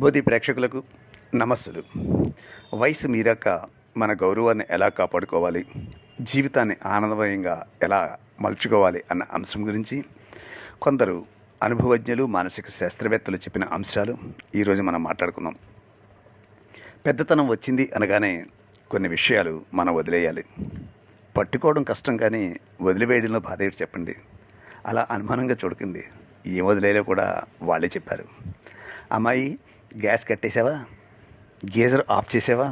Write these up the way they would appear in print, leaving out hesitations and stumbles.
బోధి ప్రేక్షకులకు నమస్సులు. వయసు మీరాక మన గౌరవాన్ని ఎలా కాపాడుకోవాలి, జీవితాన్ని ఆనందమయంగా ఎలా మలుచుకోవాలి అన్న అంశం గురించి కొందరు అనుభవజ్ఞులు, మానసిక శాస్త్రవేత్తలు చెప్పిన అంశాలు ఈరోజు మనం మాట్లాడుకుందాం. పెద్దతనం వచ్చింది అనగానే కొన్ని విషయాలు మనం వదిలేయాలి. పట్టుకోవడం కష్టం, కానీ వదిలివేయడంలో బాధ ఏంటి చెప్పండి. అలా అనుమానంగా చూడకండి. ఏం వదిలేలో కూడా వాళ్ళే చెప్పారు. అమ్మాయి, గ్యాస్ కట్టేసావా, గీజర్ ఆఫ్ చేసావా,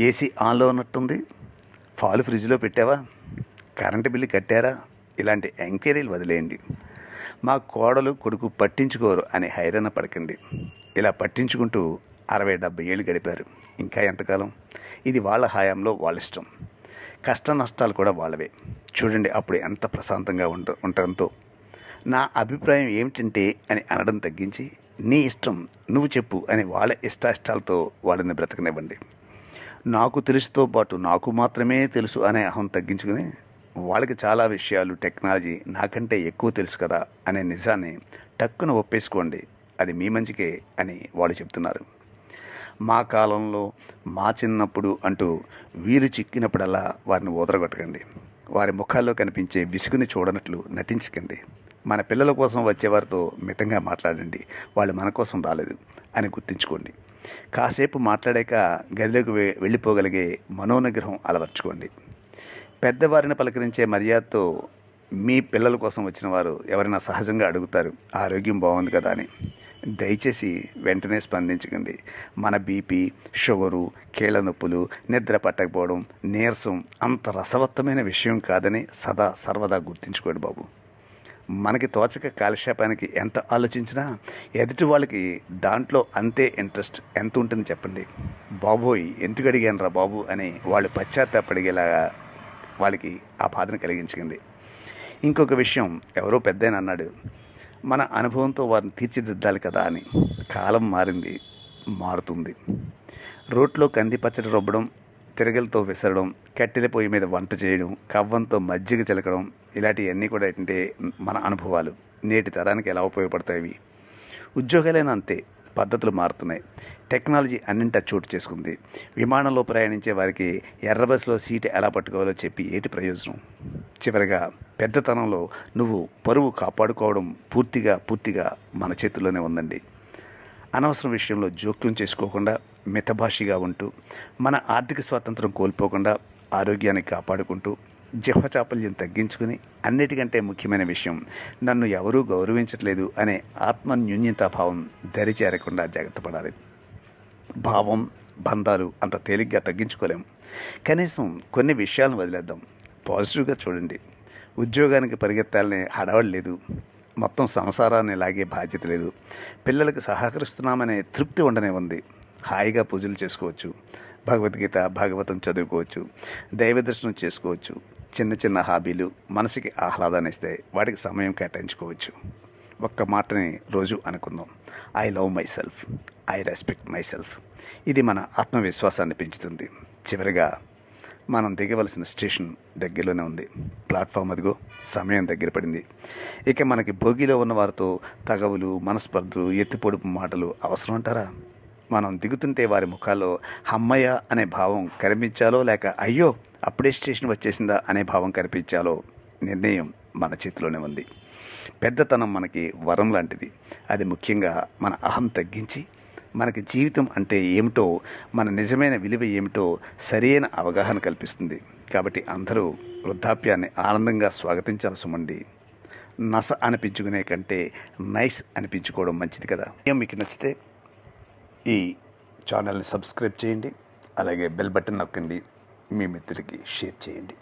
ఏసీ ఆన్లో ఉన్నట్టుంది, పాలు ఫ్రిడ్జ్లో పెట్టావా, కరెంటు బిల్లు కట్టారా, ఇలాంటి ఎంక్వైరీలు వదిలేయండి. మా కోడలు కొడుకు పట్టించుకోరు అని హైరాణ పడకండి. ఇలా పట్టించుకుంటూ 60-70 ఏళ్ళు గడిపారు. ఇంకా ఎంతకాలం? ఇది వాళ్ళ హయాంలో వాళ్ళ ఇష్టం. కష్ట నష్టాలు కూడా వాళ్ళవే. చూడండి అప్పుడు ఎంత ప్రశాంతంగా ఉండటంతో. నా అభిప్రాయం ఏమిటంటే అని అనడం తగ్గించి, నీ ఇష్టం, నువ్వు చెప్పు అని వాళ్ళ ఇష్టాయిష్టాలతో వాళ్ళని బ్రతకనివ్వండి. నాకు తెలుసుతో పాటు నాకు మాత్రమే తెలుసు అనే అహం తగ్గించుకుని, వాళ్ళకి చాలా విషయాలు, టెక్నాలజీ నాకంటే ఎక్కువ తెలుసు కదా అనే నిజాన్ని టక్కున ఒప్పేసుకోండి. అది మీ మంచికే అని వాళ్ళు చెప్తున్నారు. మా కాలంలో, మా చిన్నప్పుడు అంటూ వీరు చిక్కినప్పుడల్లా వారిని ఊదరగొట్టకండి. వారి ముఖాల్లో కనిపించే విసుగుని చూడనట్లు నటించకండి. మన పిల్లల కోసం వచ్చేవారితో మితంగా మాట్లాడండి. వాళ్ళు మన కోసం రాలేదు అని గుర్తుంచుకోండి. కాసేపు మాట్లాడాక గదిలోకి వెళ్ళిపోగలిగే మనోనిగ్రహం అలవర్చుకోండి. పెద్దవారిని పలకరించే మర్యాదతో మీ పిల్లల కోసం వచ్చిన వారు ఎవరైనా సహజంగా అడుగుతారు, ఆరోగ్యం బాగుంది కదా అని. దయచేసి వెంటనే స్పందించకండి. మన బీపీ, షుగరు, కీళ్ళ నొప్పులు, నిద్ర పట్టకపోవడం, నీరసం అంత రసవత్తమైన విషయం కాదని సర్వదా గుర్తుంచుకోండి బాబు. మనకి తోచక కాలక్షేపానికి ఎంత ఆలోచించినా ఎదుటి వాళ్ళకి దాంట్లో అంతే ఇంట్రెస్ట్ ఎంత ఉంటుంది చెప్పండి. బాబోయ్, ఎందుకు అడిగాను రా బాబు అని వాళ్ళు పశ్చాత్తాపడిగేలాగా వాళ్ళకి ఆ బాధను కలిగించకండి. ఇంకొక విషయం, ఎవరో పెద్దయిన అన్నాడు, మన అనుభవంతో వారిని తీర్చిదిద్దాలి కదా అని. కాలం మారింది, మారుతుంది. రోట్లో కంది పచ్చడి రుబ్బడం, తిరగలతో విసరడం, కట్టెల పొయ్యి మీద వంట చేయడం, కవ్వంతో మజ్జిగ చిలకడం, ఇలాంటివన్నీ కూడా ఏంటంటే మన అనుభవాలు. నేటి తరానికి ఎలా ఉపయోగపడతాయి? ఉద్యోగాలైనా అంతే. పద్ధతులు మారుతున్నాయి. టెక్నాలజీ అన్నింటా చోటు చేసుకుంది. విమానంలో ప్రయాణించే వారికి ఎర్ర బస్సులో సీటు ఎలా పట్టుకోవాలో చెప్పి ఏంటి ప్రయోజనం? చివరిగా పెద్దతనంలో నువ్వు పరువు కాపాడుకోవడం పూర్తిగా మన చేతుల్లోనే ఉందండి. అనవసరం విషయంలో జోక్యం చేసుకోకుండా మితభాషిగా ఉంటూ, మన ఆర్థిక స్వాతంత్రం కోల్పోకుండా ఆరోగ్యాన్ని కాపాడుకుంటూ, జిహ్వచాపల్యం తగ్గించుకుని, అన్నిటికంటే ముఖ్యమైన విషయం, నన్ను ఎవరూ గౌరవించట్లేదు అనే ఆత్మన్యూన్యతాభావం దరిచేరకుండా జాగ్రత్త పడాలి. భావం, బంధాలు అంత తేలిగ్గా తగ్గించుకోలేము. కనీసం కొన్ని విషయాలను వదిలేద్దాం. పాజిటివ్గా చూడండి. ఉద్యోగానికి పరిగెత్తాలనే హడావడి లేదు. మొత్తం సంసారాన్ని లాగే బాధ్యత లేదు. పిల్లలకు సహకరిస్తున్నామనే తృప్తి ఉండనే ఉంది. హాయిగా పూజలు చేసుకోవచ్చు, భగవద్గీత, భాగవతం చదువుకోవచ్చు, దైవ దర్శనం చేసుకోవచ్చు. చిన్న చిన్న హాబీలు మనసుకి ఆహ్లాదాన్ని ఇస్తాయి. వాటికి సమయం కేటాయించుకోవచ్చు. ఒక్క మాటని రోజు అనుకుందాం, I love my self, I respect my self. ఇది మన ఆత్మవిశ్వాసాన్ని పెంచుతుంది. చివరిగా మనం దిగవలసిన స్టేషన్ దగ్గరలోనే ఉంది. ప్లాట్ఫామ్ అదిగో, సమయం దగ్గర పడింది. ఇక మనకి భోగిలో ఉన్న వారితో తగవులు, మనస్పర్ధలు, ఎత్తిపొడుపు మాటలు అవసరం అంటారా? మనం దిగుతుంటే వారి ముఖాల్లో అమ్మయ్య అనే భావం కనిపించాలో, లేక అయ్యో అప్పుడే స్టేషన్ వచ్చేసిందా అనే భావం కనిపించాలో నిర్ణయం మన చేతిలోనే ఉంది. పెద్దతనం మనకి వరం లాంటిది. అది ముఖ్యంగా మన అహం తగ్గించి, మనకి జీవితం అంటే ఏమిటో, మన నిజమైన విలువ ఏమిటో సరైన అవగాహన కల్పిస్తుంది. కాబట్టి అందరూ వృద్ధాప్యాన్ని ఆనందంగా స్వాగతించాలి సుమండి. నస అనిపించుకునే కంటే నైస్ అనిపించుకోవడం మంచిది కదా. మీకు నచ్చితే ఈ ఛానల్ని సబ్స్క్రైబ్ చేయండి. అలాగే బెల్ బటన్ నొక్కండి. మీ మిత్రుడికి షేర్ చేయండి.